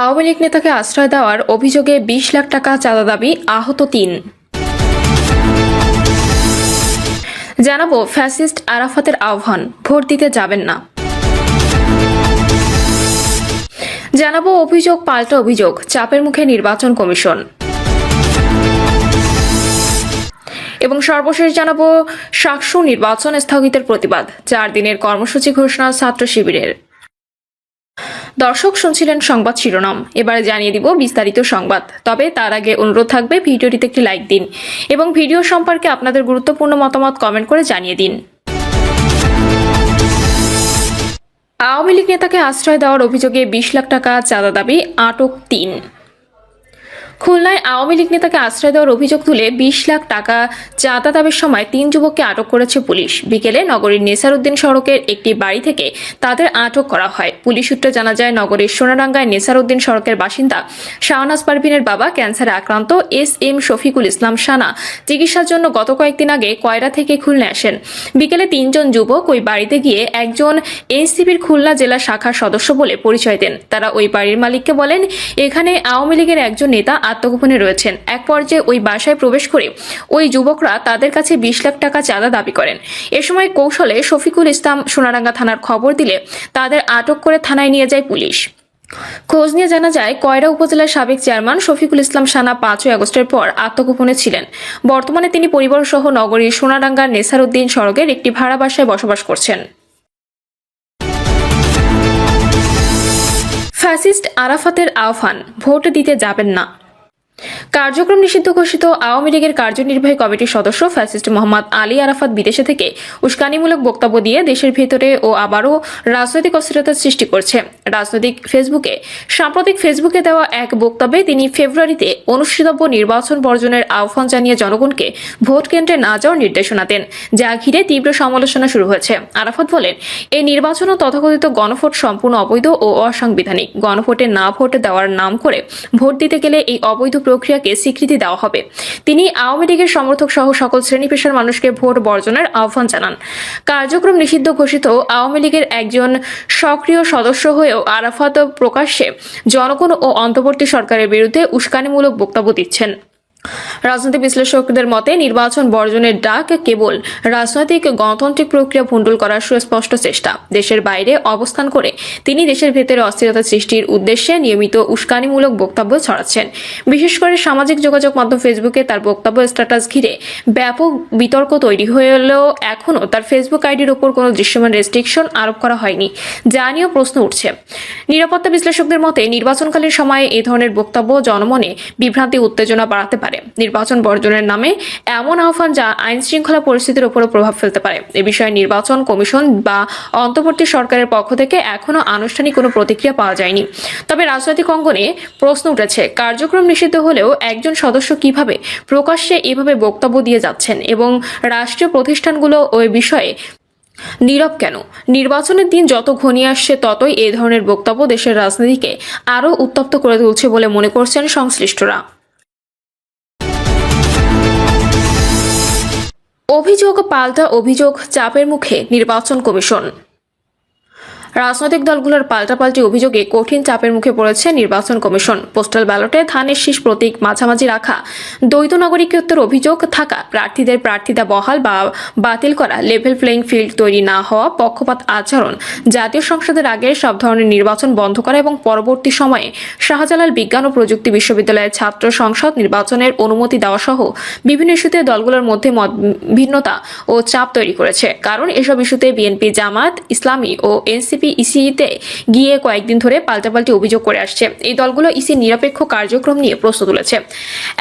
আওয়ামী লীগ নেতাকে আশ্রয় দেওয়ার অভিযোগে ২০ লাখ টাকা চাঁদা দাবি, আহত ৩। জানাবো ফ্যাসিস্ট আরাফাতের আহ্বান, ভোট দিতে যাবেন না। জানাবো অভিযোগ পাল্টা অভিযোগ, চাপের মুখে নির্বাচন কমিশন। এবং সর্বশেষ জানাবো শাকসু নির্বাচন স্থগিতের প্রতিবাদ, ৪ দিনের কর্মসূচি ঘোষণা ছাত্র শিবিরের। দর্শক শুনছিলেন সংবাদ শিরোনাম, এবারে জানিয়ে দিব বিস্তারিত সংবাদ। তবে তার আগে অনুরোধ থাকবে ভিডিওটিতে একটি লাইক দিন এবং ভিডিও সম্পর্কে আপনাদের গুরুত্বপূর্ণ মতামত কমেন্ট করে জানিয়ে দিন। আওয়ামী লীগ নেতাকে আশ্রয় দেওয়ার অভিযোগে ২০ লাখ টাকা চাঁদা দাবি, আটক ৩। খুলনায় আওয়ামী লীগ নেতাকে আশ্রয় দেওয়ার অভিযোগ তুলে ২০ লাখ টাকা চাঁদা দাবির সময় ৩ যুবককে আটক করেছে পুলিশ। বিকেলে নগরীর নেসারউদ্দিন সড়কের একটি বাড়ি থেকে তাদের আটক করা হয়। পুলিশ সূত্রে জানা যায়, নগরীর সোনাডাঙ্গায় নেসারউদ্দিন সড়কের বাসিন্দা শাহনাজ পারভিনের বাবা ক্যান্সারে আক্রান্ত এস.এম. শফিকুল ইসলাম সানা চিকিৎসার জন্য গত কয়েকদিন আগে কয়রা থেকে খুলনা আসেন। বিকেলে ৩ জন যুবক ওই বাড়িতে গিয়ে একজন এনসিপির খুলনা জেলা শাখার সদস্য বলে পরিচয় দেন। তারা ওই বাড়ির মালিককে বলেন, এখানে আওয়ামী লীগের একজন নেতা আত্মগোপনে রয়েছেন। এক পর্যায়ে ওই বাসায় প্রবেশ করে ওই যুবকরা তাদের কাছে ২০ লাখ টাকা চাঁদা দাবি করেন। এ সময় কৌশলে শফিকুল ইসলাম সোনাডাঙ্গা থানার খবর দিলে তাদের আটক করে থানায় নিয়ে যায় পুলিশ। খোঁজ নিয়ে জানা যায়, কয়রা উপজেলার সাবেক চেয়ারম্যান শফিকুল ইসলাম সানা ৫ই আগস্টের পর আত্মগোপনে ছিলেন। বর্তমানে তিনি পরিবারসহ নগরীর সোনাডাঙ্গার নেসারউদ্দিন সড়কের একটি ভাড়া বাসায় বসবাস করছেন। ফ্যাসিস্ট আরাফাতের আহ্বান, ভোট দিতে যাবেন না। কার্যক্রম নিষিদ্ধ ঘোষিত আওয়ামী লীগের কার্যনির্বাহী কমিটির সদস্য ফ্যাসিস্ট মোহাম্মদ আলী আরাফাত বিদেশে থেকে উস্কানিমূলক বক্তব্য দিয়ে দেশের ভেতরে ও আবারও রাজনৈতিক অস্থিরতার সৃষ্টি করছে। সাম্প্রতিক ফেসবুকে দেওয়া এক বক্তব্যে তিনি ফেব্রুয়ারিতে অনুষ্ঠিতব্য নির্বাচন বর্জনের আহ্বান জানিয়ে জনগণকে ভোট কেন্দ্রে না যাওয়ার নির্দেশনা দেন, যা ঘিরে তীব্র সমালোচনা শুরু হয়েছে। আরাফাত বলেন, এই নির্বাচন ও তথাকথিত গণভোট সম্পূর্ণ অবৈধ ও অসাংবিধানিক। গণভোটে না ভোট দেওয়ার নাম করে ভোট দিতে গেলে এই অবৈধ প্রক্রিয়াকে স্বীকৃতি দেওয়া হবে। তিনি আওয়ামী লীগের সমর্থক সহ সকল শ্রেণী পেশার মানুষকে ভোট বর্জনের আহ্বান জানান। কার্যক্রম নিষিদ্ধ ঘোষিত আওয়ামী লীগের একজন সক্রিয় সদস্য হয়েও আরাফাত প্রকাশ্যে জনগণ ও অন্তর্বর্তী সরকারের বিরুদ্ধে উস্কানিমূলক বক্তব্য দিচ্ছেন। রাজনৈতিক বিশ্লেষকদের মতে, নির্বাচন বর্জনের ডাক কেবল রাজনৈতিক গণতান্ত্রিক প্রক্রিয়া ভণ্ডুল করার সুস্পষ্ট চেষ্টা। দেশের বাইরে অবস্থান করে তিনি দেশের ভেতরে অস্থিরতা সৃষ্টির উদ্দেশ্যে নিয়মিত উস্কানিমূলক বক্তব্য ছড়াচ্ছেন। বিশেষ করে সামাজিক যোগাযোগ মাধ্যম ফেসবুকে তার বক্তব্য স্ট্যাটাস ঘিরে ব্যাপক বিতর্ক তৈরি হলেও এখনও তার ফেসবুক আইডির ওপর কোনো দৃশ্যমান রেস্ট্রিকশন আরোপ করা হয়নি, যা নিয়েও প্রশ্ন উঠছে। নিরাপত্তা বিশ্লেষকদের মতে, নির্বাচনকালীন সময়ে এই ধরনের বক্তব্য জনমনে বিভ্রান্তি উত্তেজনা বাড়াতে পারে। নির্বাচন বর্জনের নামে এমন আহ্বান যা আইন শৃঙ্খলা পরিস্থিতির উপরও প্রভাব ফেলতে পারে। এ বিষয়ে নির্বাচন কমিশন বা অন্তর্বর্তী সরকারের পক্ষ থেকে এখনো আনুষ্ঠানিক কোনো প্রতিক্রিয়া পাওয়া যায়নি। তবে রাজনৈতিক অঙ্গনে প্রশ্ন উঠেছে, কার্যক্রম নিষিদ্ধ হলেও একজন সদস্য কিভাবে প্রকাশ্যে এভাবে বক্তব্য দিয়ে যাচ্ছেন এবং রাষ্ট্রীয় প্রতিষ্ঠানগুলো ওই বিষয়ে নীরব কেন? নির্বাচনের দিন যত ঘনিয়ে আসছে ততই এই ধরনের বক্তব্য দেশের রাজনীতিকে আরও উত্তপ্ত করে তুলছে বলে মনে করছেন সংশ্লিষ্টরা। অভিযোগ পাল্টা অভিযোগ, চাপের মুখে নির্বাচন কমিশন। রাজনৈতিক দলগুলোর পাল্টাপাল্টি অভিযোগে কঠিন চাপের মুখে পড়েছে নির্বাচন কমিশন। পোস্টাল ব্যালটে ধানের শীষ প্রতীক মাঝামাঝি রাখা, দ্বৈত নাগরিকত্বের অভিযোগ থাকা, প্রার্থীদের প্রার্থিতা বহাল বা বাতিল করা, লেভেল প্লেইং ফিল্ড তৈরি না হওয়া, পক্ষপাত আচরণ, জাতীয় সংসদের আগে সব ধরনের নির্বাচন বন্ধ করা এবং পরবর্তী সময়ে শাহজালাল বিজ্ঞান ও প্রযুক্তি বিশ্ববিদ্যালয়ের ছাত্র সংসদ নির্বাচনের অনুমতি দেওয়া সহ বিভিন্ন ইস্যুতে দলগুলোর মধ্যে মত ভিন্নতা ও চাপ তৈরি করেছে। কারণ এসব ইস্যুতে বিএনপি, জামায়াত ইসলামী ও এনসিপি ইসিতে গিয়ে কয়েকদিন ধরে পাল্টাপাল্টি অভিযোগ করে আসছে। এই দলগুলো ইসির নিরপেক্ষ কার্যক্রম নিয়ে প্রশ্ন তুলেছে।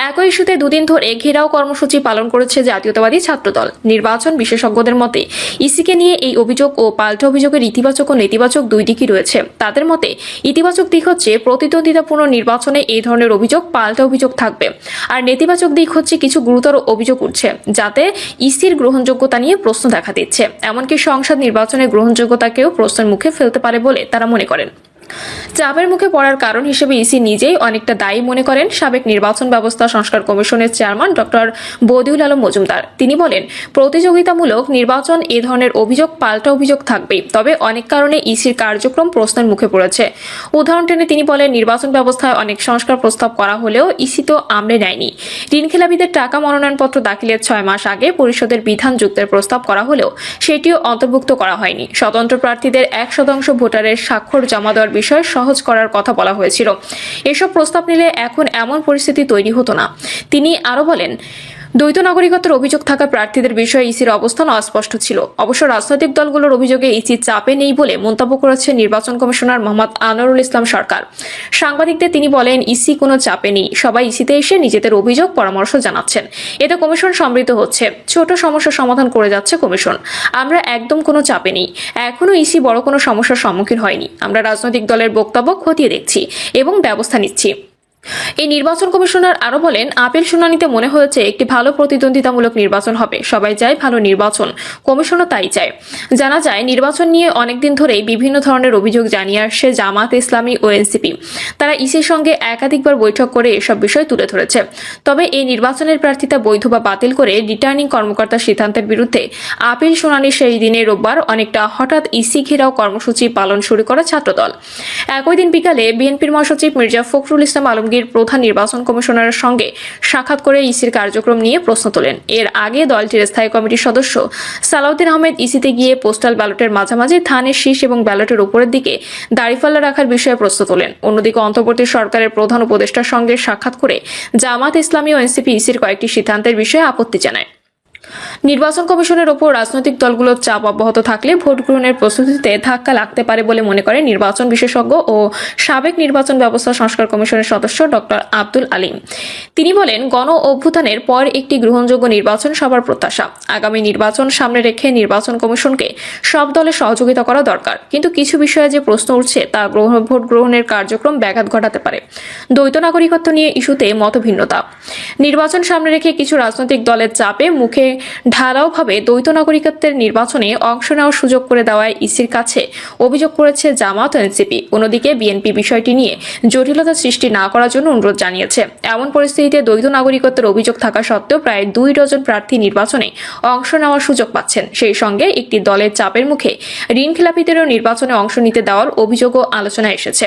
একই ইস্যুতে দুদিন ধরে ঘেরাও কর্মসূচি পালন করেছে জাতীয়তাবাদী ছাত্রদল। নির্বাচন বিশেষজ্ঞদের মতে, ইসিকে নিয়ে এই অভিযোগ ও পাল্টা অভিযোগের ইতিবাচক ও নেতিবাচক দুই দিকই রয়েছে। তাদের মতে, ইতিবাচক দিক হচ্ছে প্রতিদ্বন্দ্বিতাপূর্ণ নির্বাচনে এই ধরনের অভিযোগ পাল্টা অভিযোগ থাকবে, আর নেতিবাচক দিক হচ্ছে কিছু গুরুতর অভিযোগ উঠছে যাতে ইসির গ্রহণযোগ্যতা নিয়ে প্রশ্ন দেখা দিচ্ছে। এমনকি সংসদ নির্বাচনের গ্রহণযোগ্যতাকেও প্রশ্নের মুখে ফেলতে পারে বলে তারা মনে করেন। চাপের মুখে পড়ার কারণ হিসেবে ইসি নিজেই অনেকটা দায়ী মনে করেন সাবেক নির্বাচন ব্যবস্থা সংস্কার কমিশনের চেয়ারম্যান ডক্টর বদিউল আলম মজুমদার। তিনি বলেন, প্রতিযোগিতামূলক নির্বাচন এ ধরনের অভিযোগ পাল্টা অভিযোগ থাকবেই, তবে অনেক কারণে ইসির কার্যক্রম প্রশ্নের মুখে পড়েছে। উদাহরণ টেনে তিনি বলেন, নির্বাচন ব্যবস্থায় অনেক সংস্কার প্রস্তাব করা হলেও ইসি তো আমলে নেয়নি। ঋণখেলাপিদের টাকা মনোনয়নপত্র দাখিলের 6 মাস আগে পরিষদের বিধান যুক্তের প্রস্তাব করা হলেও সেটিও অন্তর্ভুক্ত করা হয়নি। স্বতন্ত্র প্রার্থীদের 1% ভোটারের স্বাক্ষর জমা দেওয়ার বিষয় সহজ করার কথা বলা হয়েছিল। এসব প্রস্তাব নিলে এখন এমন পরিস্থিতি তৈরি হতো না। তিনি আরো বলেন, দ্বৈত নাগরিকত্বের অভিযোগ থাকা প্রার্থীদের বিষয়ে ইসির অবস্থান অস্পষ্ট ছিল। অবশ্য রাজনৈতিক দলগুলোর অভিযোগে ইসি চাপে নেই বলে মন্তব্য করেছে নির্বাচন কমিশনার মোহাম্মদ আনোয়ারুল ইসলাম সরকার। সাংবাদিকদের তিনি বলেন, ইসি কোনো চাপে নেই, সবাই ইসিতে এসে নিজেদের অভিযোগ পরামর্শ জানাচ্ছেন। এতে কমিশন সমৃদ্ধ হচ্ছে, ছোট সমস্যার সমাধান করে যাচ্ছে কমিশন। আমরা একদম কোনো চাপে নেই, এখনো ইসি বড় কোনো সমস্যার সম্মুখীন হয়নি। আমরা রাজনৈতিক দলের বক্তব্য খতিয়ে দেখছি এবং ব্যবস্থা নিচ্ছি। এই নির্বাচন কমিশনার আরো বলেন, আপিল শুনানিতে মনে হয়েছে একটি ভালো প্রতিদ্বন্দ্বিতামূলক নির্বাচন হবে। সবাই চায় ভালো নির্বাচন, কমিশনও তাই চায়। জানা যায়, নির্বাচন নিয়ে অনেকদিন ধরেই বিভিন্ন ধরনের অভিযোগ জানিয়ে আসছে জামাত ইসলামী ও এনসিপি। তারা ইসির সঙ্গে একাধিকবার বৈঠক করে এসব বিষয় তুলে ধরেছে। তবে এই নির্বাচনের প্রার্থিতা বৈধ বা বাতিল করে রিটার্নিং কর্মকর্তার সিদ্ধান্তের বিরুদ্ধে আপিল শুনানির সেই দিনে রোববার অনেকটা হঠাৎ ইসি ঘেরাও কর্মসূচি পালন শুরু করে ছাত্রদল। একই দিন বিকালে বিএনপির মহাসচিব মির্জা ফখরুল ইসলাম আলমগীর প্রধান নির্বাচন কমিশনারের সঙ্গে সাক্ষাৎ করে ইসির কার্যক্রম নিয়ে প্রশ্ন তোলেন। এর আগে দলটির স্থায়ী কমিটির সদস্য সালাউদ্দিন আহমেদ ইসিতে গিয়ে পোস্টাল ব্যালটের মাঝামাঝি ধানের শীষ এবং ব্যালটের উপরের দিকে দাড়িপাল্লা রাখার বিষয়ে প্রশ্ন তোলেন। অন্যদিকে অন্তর্বর্তী সরকারের প্রধান উপদেষ্টার সঙ্গে সাক্ষাৎ করে জামাত ইসলামী ও এনসিপি ইসির কয়েকটি সিদ্ধান্তের বিষয়ে আপত্তি জানায়। নির্বাচন কমিশনের ওপর রাজনৈতিক দলগুলোর চাপ অব্যাহত থাকলে ভোট গ্রহণের প্রস্তুতিতে ধাক্কা লাগতে পারে বলে মনে করেন নির্বাচন বিশেষজ্ঞ ও সাবেক নির্বাচন ব্যবস্থা সংস্কার কমিশনের সদস্য ডক্টর আব্দুল আলিম। তিনি বলেন, গণ অভ্যুত্থানের পর একটি গ্রহণযোগ্য নির্বাচন সবার প্রত্যাশা। আগামী নির্বাচন সামনে রেখে নির্বাচন কমিশনকে সব দলের সহযোগিতা করা দরকার। কিন্তু কিছু বিষয়ে যে প্রশ্ন উঠছে তা ভোট গ্রহণের কার্যক্রম ব্যাঘাত ঘটাতে পারে। দ্বৈত নাগরিকত্ব নিয়ে ইস্যুতে মতভিন্নতা। নির্বাচন সামনে রেখে কিছু রাজনৈতিক দলের চাপে মুখে ঢালাওভাবে দ্বৈত নাগরিকত্বের নির্বাচনে অংশ নেওয়ার সুযোগ করে দেওয়ায় ইসির কাছে অভিযোগ করেছে জামাত ও এনসিপি। অন্যদিকে বিএনপি বিষয়টি নিয়ে জটিলতা সৃষ্টি না করার জন্য অনুরোধ জানিয়েছে। এমন পরিস্থিতিতে দ্বৈত নাগরিকত্বের অভিযোগ থাকা সত্ত্বেও প্রায় 2 ডজন প্রার্থী নির্বাচনে অংশ নেওয়ার সুযোগ পাচ্ছেন। সেই সঙ্গে একটি দলের চাপের মুখে ঋণখেলাপিদেরও নির্বাচনে অংশ নিতে দেওয়ার অভিযোগও আলোচনায় এসেছে।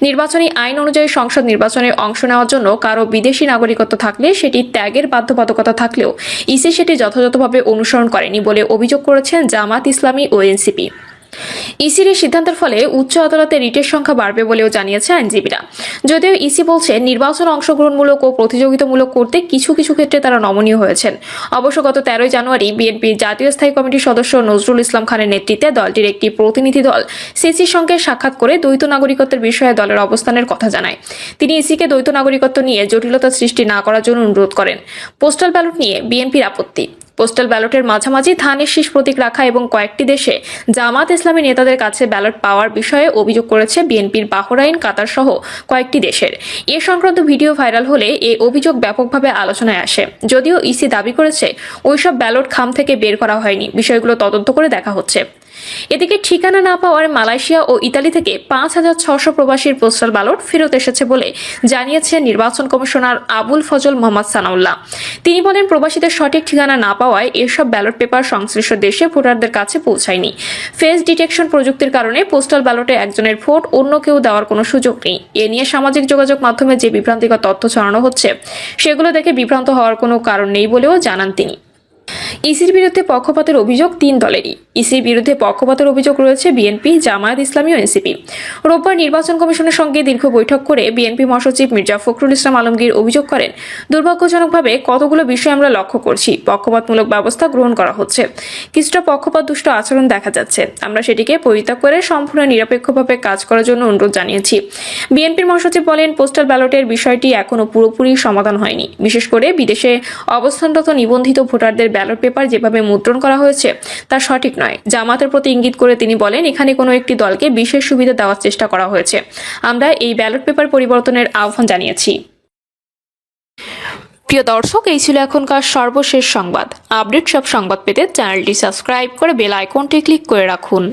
নির্বাচনী আইন অনুযায়ী সংসদ নির্বাচনে অংশ নেওয়ার জন্য কারো বিদেশি নাগরিকত্ব থাকলে সেটি ত্যাগের বাধ্যবাধকতা থাকলেও ইসি সেটি যথাযথভাবে অনুসরণ করেনি বলে অভিযোগ করেছেন জামাত ইসলামী ও এনসিপি। ইসির এই সিদ্ধান্তের ফলে উচ্চ আদালতে রিটের সংখ্যা বাড়বে বলেও জানিয়েছে আইনজীবীরা। যদিও ইসি বলছে নির্বাচন অংশগ্রহণমূলক ও প্রতিযোগিতামূলক করতে কিছু কিছু ক্ষেত্রে তারা নমনীয় হয়েছেন। অবশ্য গত 13 জানুয়ারি বিএনপির জাতীয় স্থায়ী কমিটির সদস্য নজরুল ইসলাম খানের নেতৃত্বে দলটির একটি প্রতিনিধি দল সিসির সঙ্গে সাক্ষাৎ করে দ্বৈত নাগরিকত্বের বিষয়ে দলের অবস্থানের কথা জানায়। তিনি ইসিকে দ্বৈত নাগরিকত্ব নিয়ে জটিলতা সৃষ্টি না করার জন্য অনুরোধ করেন। পোস্টাল ব্যালট নিয়ে বিএনপির আপত্তি। পোস্টাল ব্যালটের মাঝামাঝি ধানের শীষ প্রতীক রাখা এবং কয়েকটি দেশে জামাত ইসলামী নেতাদের কাছে ব্যালট পাওয়ার বিষয়ে অভিযোগ করেছে বিএনপির বাহরাইন, কাতার সহ কয়েকটি দেশের। এ সংক্রান্ত ভিডিও ভাইরাল হলে এই অভিযোগ ব্যাপকভাবে আলোচনায় আসে। যদিও ইসি দাবি করেছে ওইসব ব্যালট খাম থেকে বের করা হয়নি, বিষয়গুলো তদন্ত করে দেখা হচ্ছে। এদিকে ঠিকানা না পাওয়ার মালয়েশিয়া ও ইতালি থেকে 5,600 প্রবাসীর পোস্টাল ব্যালট ফেরত এসেছে বলে জানিয়েছেন নির্বাচন কমিশনার আবুল ফজল মোহাম্মদ সানাউল্লাহ। তিনি বলেন, প্রবাসীদের সঠিক ঠিকানা না পাওয়ায় এসব ব্যালট পেপার সংশ্লিষ্ট দেশে ভোটারদের কাছে পৌঁছায়নি। ফেস ডিটেকশন প্রযুক্তির কারণে পোস্টাল ব্যালটে একজনের ভোট অন্য কেউ দেওয়ার কোনো সুযোগ নেই। এ নিয়ে সামাজিক যোগাযোগ মাধ্যমে যে বিভ্রান্তিকর তথ্য ছড়ানো হচ্ছে সেগুলো দেখে বিভ্রান্ত হওয়ার কোনো কারণ নেই বলেও জানান তিনি। ইসির বিরুদ্ধে পক্ষপাতের অভিযোগ 3 দলেরই। ইসির বিরুদ্ধে পক্ষপাতের অভিযোগ রয়েছে বিএনপি, জামায়াত ইসলামী ও এনসিপি। রোববার নির্বাচন কমিশনের সঙ্গে দীর্ঘ বৈঠক করে বিএনপি মহাসচিব মির্জা ফখরুল ইসলাম আলমগীর অভিযোগ করেন, দুর্ভাগ্যজনকভাবে কতগুলো বিষয় আমরা লক্ষ্য করছি, পক্ষপাতমূলক ব্যবস্থা গ্রহণ করা হচ্ছে, কিছুটা পক্ষপাত দুষ্ট আচরণ দেখা যাচ্ছে। আমরা সেটিকে পরিত্যাগ করে সম্পূর্ণ নিরপেক্ষভাবে কাজ করার জন্য অনুরোধ জানিয়েছি। বিএনপির মহাসচিব বলেন, পোস্টাল ব্যালটের বিষয়টি এখনো পুরোপুরি সমাধান হয়নি। বিশেষ করে বিদেশে অবস্থানরত নিবন্ধিত ভোটারদের ব্যালট পেপার যেভাবে মুদ্রণ করা হয়েছে তা সঠিক নয়। জামাতের প্রতি ইঙ্গিত করে তিনি বলেন, এখানে কোনো একটি দলকে বিশেষ সুবিধা দেওয়ার চেষ্টা করা হয়েছে। আমরা এই ব্যালট পেপার পরিবর্তনের আহ্বান জানিয়েছি। প্রিয় দর্শক, এই ছিল এখনকার সর্বশেষ সংবাদ। আপডেট সব সংবাদ পেতে চ্যানেলটি সাবস্ক্রাইব করে বেল আইকনটি ক্লিক করে রাখুন।